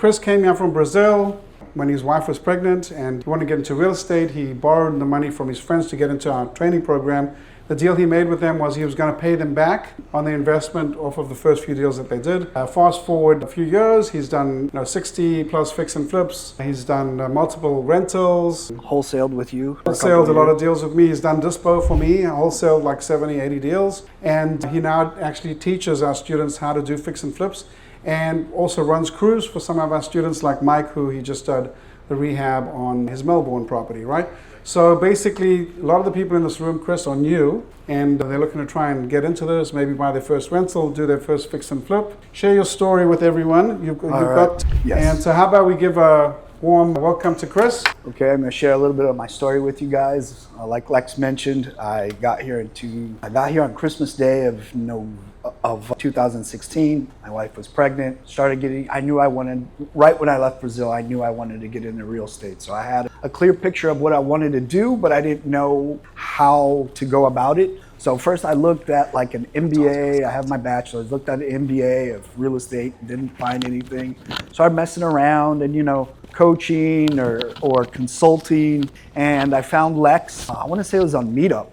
Chris came here from Brazil when his wife was pregnant and he wanted to get into real estate. He borrowed the money from his friends to get into our training program. The deal he made with them was he was going to pay them back on the investment off of the first few deals that they did. Fast forward a few years, he's done 60 plus fix and flips. He's done multiple rentals. Wholesaled with you? Wholesaled a lot of deals with me. He's done dispo for me, wholesaled like 70, 80 deals. And he now actually teaches our students how to do fix and flips and also runs crews for some of our students like Mike, who he just did the rehab on his Melbourne property, right? So basically, a lot of the people in this room, Chris, are new and they're looking to try and get into this, maybe buy their first rental, do their first fix and flip. Share your story with everyone. You've got, yes. And so how about we give a warm welcome to Chris. Okay, I'm going to share a little bit of my story with you guys. Like Lex mentioned, I got here on Christmas Day of 2016. My wife was pregnant. Right when I left Brazil, I knew I wanted to get into real estate. So I had a clear picture of what I wanted to do, but I didn't know how to go about it. So first I looked at like an MBA. I have my bachelor's, looked at an MBA of real estate, didn't find anything. Started messing around and, coaching or consulting. And I found Lex, I want to say it was on Meetup.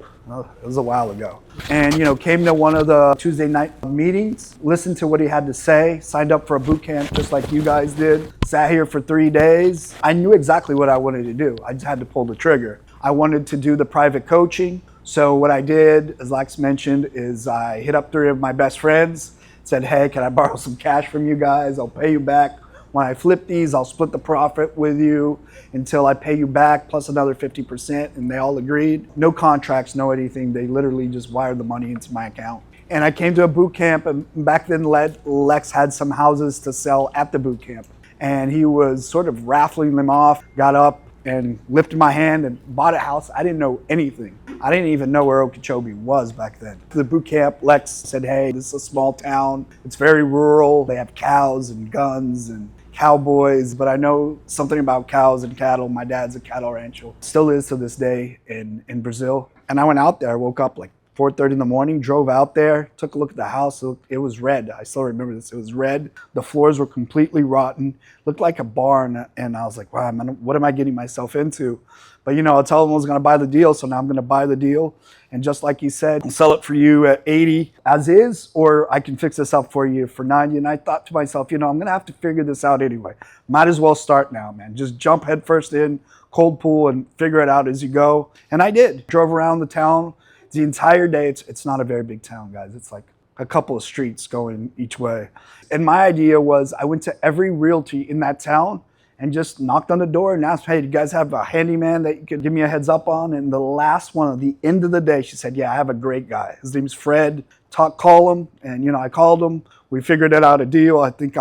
It was a while ago. And, came to one of the Tuesday night meetings, listened to what he had to say, signed up for a boot camp just like you guys did, sat here for 3 days. I knew exactly what I wanted to do. I just had to pull the trigger. I wanted to do the private coaching. So what I did, as Lex mentioned, is I hit up 3 of my best friends, said, hey, can I borrow some cash from you guys? I'll pay you back. When I flip these, I'll split the profit with you until I pay you back plus another 50%. And they all agreed. No contracts, no anything. They literally just wired the money into my account. And I came to a boot camp, and back then Lex had some houses to sell at the boot camp. And he was sort of raffling them off, got up and lifted my hand and bought a house. I didn't know anything. I didn't even know where Okeechobee was back then. The boot camp, Lex said, hey, this is a small town. It's very rural. They have cows and guns and cowboys, but I know something about cows and cattle. My dad's a cattle rancher, still is to this day in Brazil. And I went out there, I woke up like 4:30 in the morning, drove out there, took a look at the house. It was red. I still remember this. It was red. The floors were completely rotten, looked like a barn. And I was like, wow, man, what am I getting myself into? But I told him I was going to buy the deal. So now I'm going to buy the deal. And just like he said, I'll sell it for you at 80 as is, or I can fix this up for you for 90. And I thought to myself, I'm going to have to figure this out anyway. Might as well start now, man. Just jump headfirst in, cold pool, and figure it out as you go. And I did. Drove around the town the entire day. It's not a very big town, guys. It's like a couple of streets going each way. And my idea was I went to every realty in that town and just knocked on the door and asked, hey, do you guys have a handyman that you could give me a heads up on? And the last one, at the end of the day, she said, yeah, I have a great guy. His name's Fred. Call him. And, I called him. We figured it out a deal. I think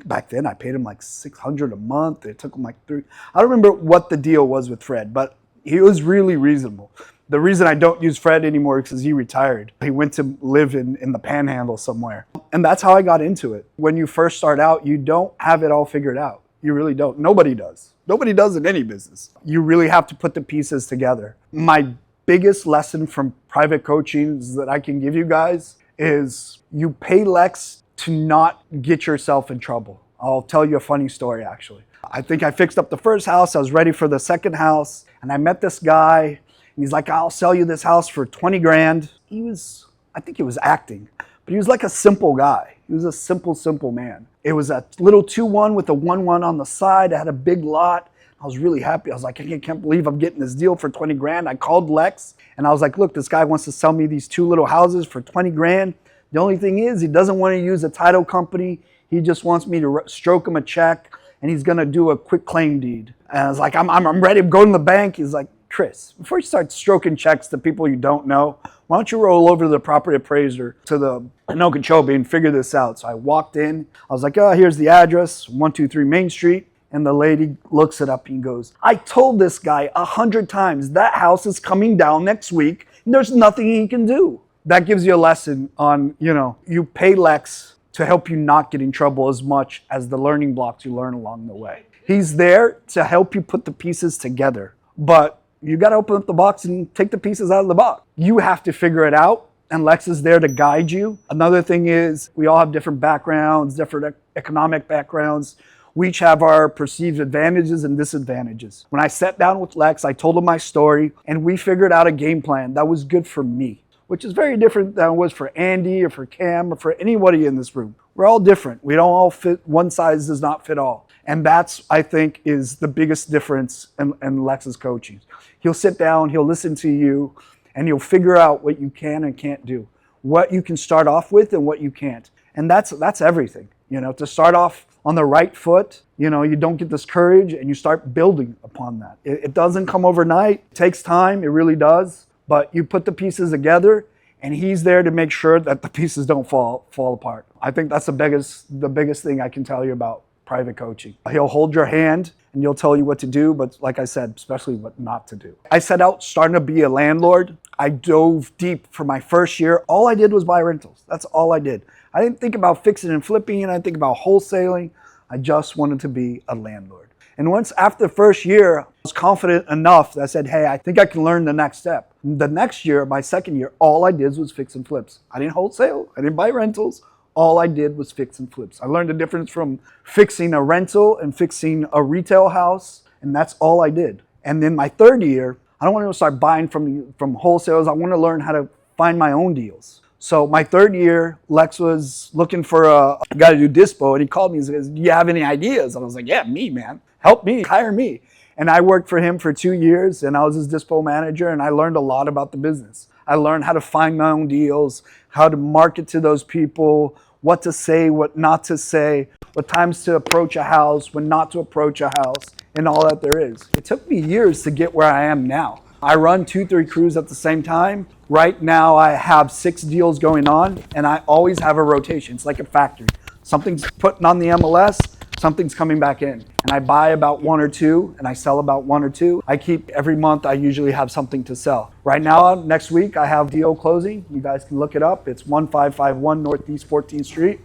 back then I paid him like $600 a month. It took him like 3. I don't remember what the deal was with Fred, but he was really reasonable. The reason I don't use Fred anymore is because he retired. He went to live in the Panhandle somewhere. And that's how I got into it. When you first start out, you don't have it all figured out. You really don't. Nobody does. Nobody does in any business. You really have to put the pieces together. My biggest lesson from private coaching that I can give you guys is you pay Lex to not get yourself in trouble. I'll tell you a funny story, actually. I think I fixed up the first house. I was ready for the second house. And I met this guy. And he's like, I'll sell you this house for 20 grand. I think he was acting. But he was like a simple guy. He was a simple man. It was a little 2-1 with a 1-1 on the side. I had a big lot. I was really happy. I was like, I can't believe I'm getting this deal for 20 grand. I called Lex and I was like, look, this guy wants to sell me these 2 little houses for 20 grand. The only thing is he doesn't want to use a title company. He just wants me to stroke him a check and he's going to do a quick claim deed. And I was like, I'm ready to go to the bank. He's like, Chris, before you start stroking checks to people you don't know, why don't you roll over to the property appraiser in Okeechobee and figure this out? So I walked in. I was like, oh, here's the address, 123 Main Street. And the lady looks it up and goes, I told this guy 100 times that house is coming down next week. And there's nothing he can do. That gives you a lesson on, you pay Lex to help you not get in trouble as much as the learning blocks you learn along the way. He's there to help you put the pieces together. But you got to open up the box and take the pieces out of the box. You have to figure it out, and Lex is there to guide you. Another thing is we all have different backgrounds, different economic backgrounds. We each have our perceived advantages and disadvantages. When I sat down with Lex, I told him my story, and we figured out a game plan that was good for me, which is very different than it was for Andy or for Cam or for anybody in this room. We're all different. We don't all fit, one size does not fit all. And that's, I think, is the biggest difference in Lex's coaching. He'll sit down, he'll listen to you, and you'll figure out what you can and can't do, what you can start off with and what you can't. And that's everything. To start off on the right foot, you don't get discouraged and you start building upon that. It doesn't come overnight. It takes time. It really does. But you put the pieces together and he's there to make sure that the pieces don't fall apart. I think that's the biggest thing I can tell you about private coaching. He'll hold your hand and he'll tell you what to do, but like I said, especially what not to do. I set out starting to be a landlord. I dove deep for my first year. All I did was buy rentals. That's all I did. I didn't think about fixing and flipping, and I didn't think about wholesaling. I just wanted to be a landlord. And once after the first year, I was confident enough that I said, hey, I think I can learn the next step. The next year, my second year, all I did was fix and flips. I didn't wholesale. I didn't buy rentals. All I did was fix and flips. I learned the difference from fixing a rental and fixing a retail house, and that's all I did. And then my third year, I don't want to start buying from wholesalers. I want to learn how to find my own deals. So my third year, Lex was looking for a guy to do dispo, and he called me and says, do you have any ideas? And I was like, yeah, me, man. Help me, hire me. And I worked for him for 2 years, and I was his dispo manager, and I learned a lot about the business. I learned how to find my own deals, how to market to those people, what to say, what not to say, what times to approach a house, when not to approach a house, and all that there is. It took me years to get where I am now. I run 2-3 crews at the same time. Right now I have 6 deals going on, and I always have a rotation. It's like a factory. Something's putting on the MLS, something's coming back in. And I buy about 1 or 2, and I sell about 1 or 2. I keep, every month I usually have something to sell. Right now, next week, I have deal closing. You guys can look it up. It's 1551 Northeast 14th Street.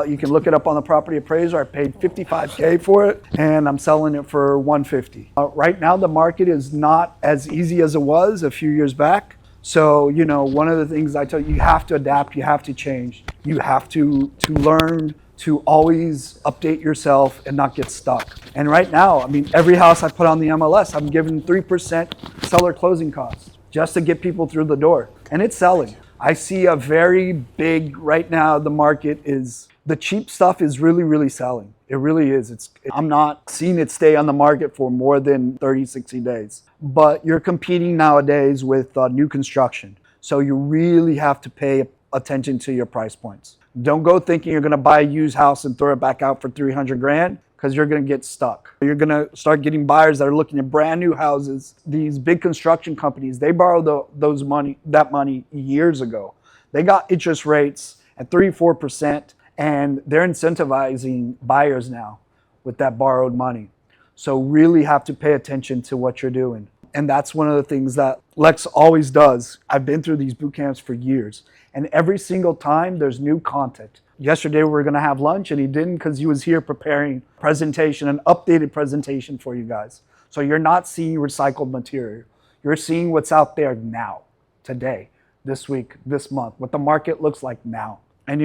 You can look it up on the property appraiser. I paid $55K for it, and I'm selling it for $150. Right now, the market is not as easy as it was a few years back. So, one of the things I tell you, you have to adapt, you have to change. You have to learn to always update yourself and not get stuck. And right now, every house I put on the MLS, I'm giving 3% seller closing costs just to get people through the door. And it's selling. I see a very big, right now, the market is, the cheap stuff is really, really selling. It really is. I'm not seeing it stay on the market for more than 30, 60 days. But you're competing nowadays with new construction. So you really have to pay attention to your price points. Don't go thinking you're gonna buy a used house and throw it back out for 300 grand, because you're gonna get stuck. You're gonna start getting buyers that are looking at brand new houses. These big construction companies, they borrowed that money years ago. They got interest rates at 3-4%, and they're incentivizing buyers now with that borrowed money. So really have to pay attention to what you're doing. And that's one of the things that Lex always does. I've been through these boot camps for years, and every single time there's new content. Yesterday we were gonna have lunch, and he didn't, because he was here preparing a presentation, an updated presentation for you guys. So you're not seeing recycled material. You're seeing what's out there now, today, this week, this month, what the market looks like now. And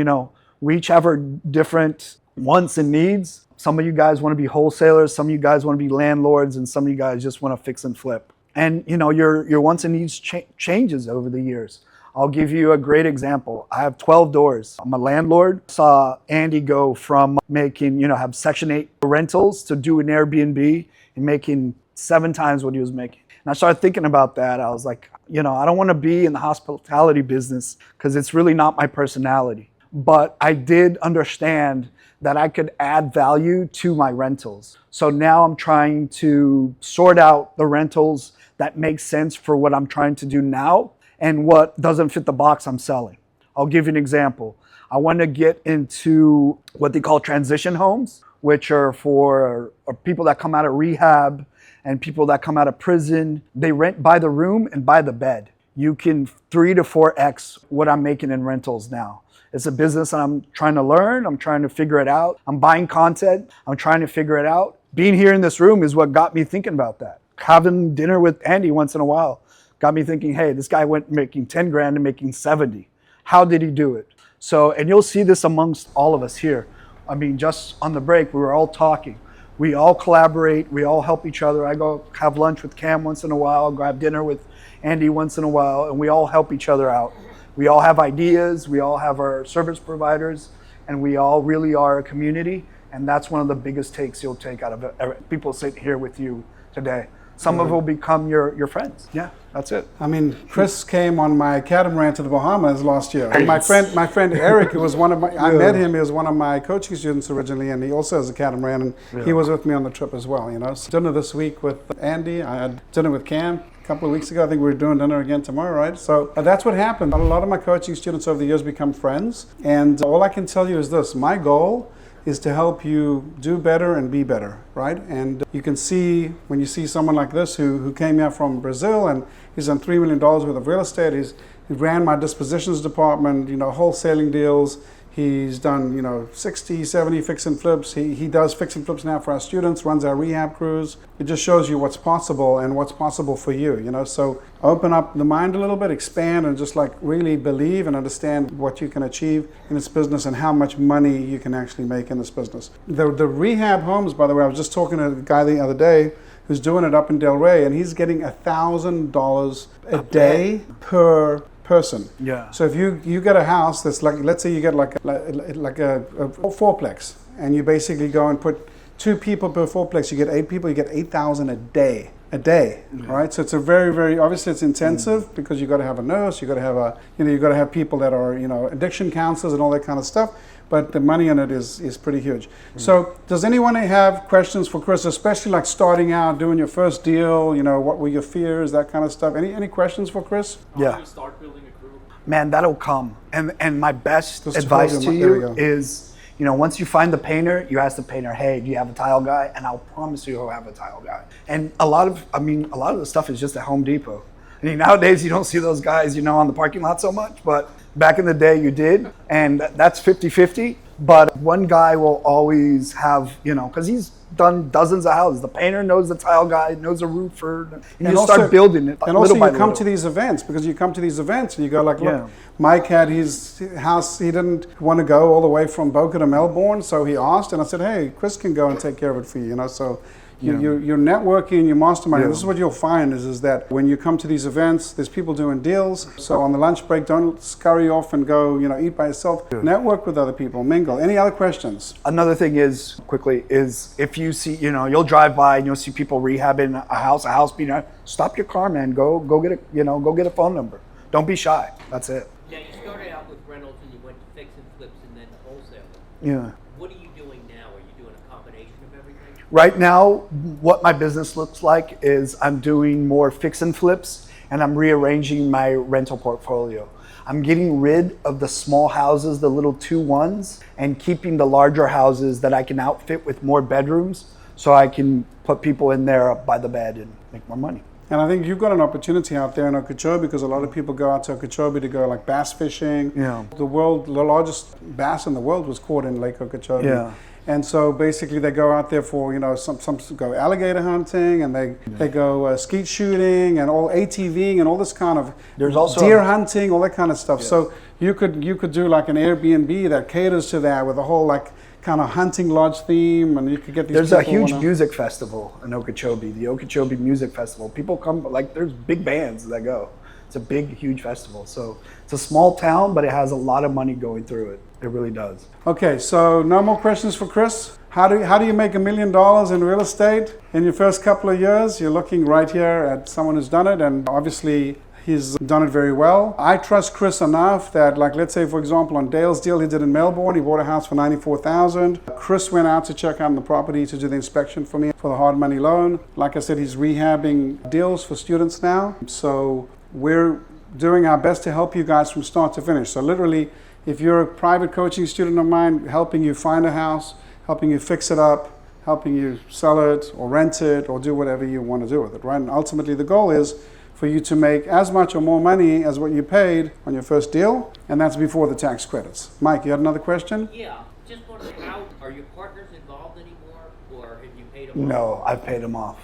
we each have our different wants and needs. Some of you guys want to be wholesalers, some of you guys want to be landlords, and some of you guys just want to fix and flip. And your wants and needs changes over the years. I'll give you a great example. I have 12 doors. I'm a landlord. Saw Andy go from making, have Section 8 rentals to do an Airbnb and making 7 times what he was making. And I started thinking about that. I was like, I don't want to be in the hospitality business because it's really not my personality. But I did understand that I could add value to my rentals. So now I'm trying to sort out the rentals that make sense for what I'm trying to do now and what doesn't fit the box I'm selling. I'll give you an example. I want to get into what they call transition homes, which are for people that come out of rehab and people that come out of prison. They rent by the room and by the bed. You can 3 to 4x what I'm making in rentals now. It's a business that I'm trying to learn. I'm trying to figure it out. I'm buying content. I'm trying to figure it out. Being here in this room is what got me thinking about that. Having dinner with Andy once in a while got me thinking, hey, this guy went making 10 grand to making 70. How did he do it? So, and you'll see this amongst all of us here. Just on the break, we were all talking. We all collaborate. We all help each other. I go have lunch with Cam once in a while, grab dinner with Andy once in a while, and we all help each other out. We all have ideas. We all have our service providers, and we all really are a community. And that's one of the biggest takes you'll take out of people sitting here with you today. Some of them will become your friends. Yeah, that's it. I mean, Chris came on my catamaran to the Bahamas last year. And my friend Eric, who was one of my, I met him, he was one of my coaching students originally, and he also has a catamaran, and he was with me on the trip as well, you know. So dinner this week with Andy, I had dinner with Cam a couple of weeks ago. I think we're doing dinner again tomorrow, right? So that's what happened. A lot of my coaching students over the years become friends, and all I can tell you is this: my goal is to help you do better and be better, right? And you can see, when you see someone like this who came here from Brazil, and he's done $3 million worth of real estate. He ran my dispositions department, you know, wholesaling deals. He's done, you know, 60, 70 fix and flips. He does fix and flips now for our students, runs our rehab crews. It just shows you what's possible and what's possible for you, you know. So open up the mind a little bit, expand, and just like really believe and understand what you can achieve in this business and how much money you can actually make in this business. The rehab homes, by the way, I was just talking to a guy the other day who's doing it up in Del Rey, and he's getting $1,000 a day per person. Yeah. So if you get a house that's like, let's say you get like a fourplex, and you basically go and put 2 people per fourplex, you get 8 people, you get $8,000 a day, right? So it's a very, very, obviously it's intensive because you got to have a nurse, you got to have you got to have people that are, you know, addiction counselors and all that kind of stuff. But the money in it is pretty huge. So does anyone have questions for Chris, especially like starting out, doing your first deal, you know, what were your fears, that kind of stuff? Any questions for Chris? Yeah. How do you start building a crew? Man, that'll come. And my best advice to you is, you know, once you find the painter, you ask the painter, hey, do you have a tile guy? And I'll promise you he'll have a tile guy. And a lot of the stuff is just at Home Depot. I mean, nowadays you don't see those guys, you know, on the parking lot so much, but back in the day you did, and that's 50-50. But one guy will always have, you know, because he's done dozens of houses. The painter knows the tile guy, knows the roofer, and you also start building it. And also you come to these events, because you come to these events and you go like, look, Mike had his house, he didn't want to go all the way from Boca to Melbourne, so he asked, and I said, hey, Chris can go and take care of it for you, you know, so you're networking, you're masterminding. This is what you'll find is that when you come to these events, there's people doing deals. So on the lunch break, don't scurry off and go, you know, eat by yourself. Network with other people, mingle. Any other questions? Another thing is, quickly, is if you see, you know, you'll drive by and you'll see people rehabbing a house being, stop your car, man. Go get a phone number. Don't be shy. That's it. Yeah, you started out with rentals and you went to fix and flips and then wholesale. Yeah. What are you doing now? Are you doing a combination of everything? Right now, what my business looks like is I'm doing more fix and flips, and I'm rearranging my rental portfolio. I'm getting rid of the small houses, the little 2-1s, and keeping the larger houses that I can outfit with more bedrooms, so I can put people in there by the bed and make more money. And I think you've got an opportunity out there in Okeechobee, because a lot of people go out to Okeechobee to go like bass fishing. Yeah. The largest bass in the world was caught in Lake Okeechobee. Yeah. And so basically they go out there for, you know, some go alligator hunting, and they go skeet shooting and all ATVing and all this kind of There's also deer hunting, all that kind of stuff. Yeah. So you could do like an Airbnb that caters to that with a whole like kind of hunting lodge theme, and you could get these. There's a huge music festival in Okeechobee, the Okeechobee Music Festival. People come, like there's big bands that go. It's a big, huge festival. So it's a small town, but it has a lot of money going through it. It really does. Okay, so no more questions for Chris. How do you make $1 million in real estate in your first couple of years? You're looking right here at someone who's done it, and obviously he's done it very well. I trust Chris enough that, like, let's say for example on Dale's deal he did in Melbourne, he bought a house for $94,000. Chris went out to check out the property to do the inspection for me for the hard money loan. Like I said, he's rehabbing deals for students now. So we're doing our best to help you guys from start to finish. So literally, if you're a private coaching student of mine, helping you find a house, helping you fix it up, helping you sell it or rent it or do whatever you want to do with it, right? And ultimately the goal is for you to make as much or more money as what you paid on your first deal, and that's before the tax credits. Mike, you had another question? Yeah, just wondering, how are your partners involved anymore, or have you paid them off? No, I paid them off.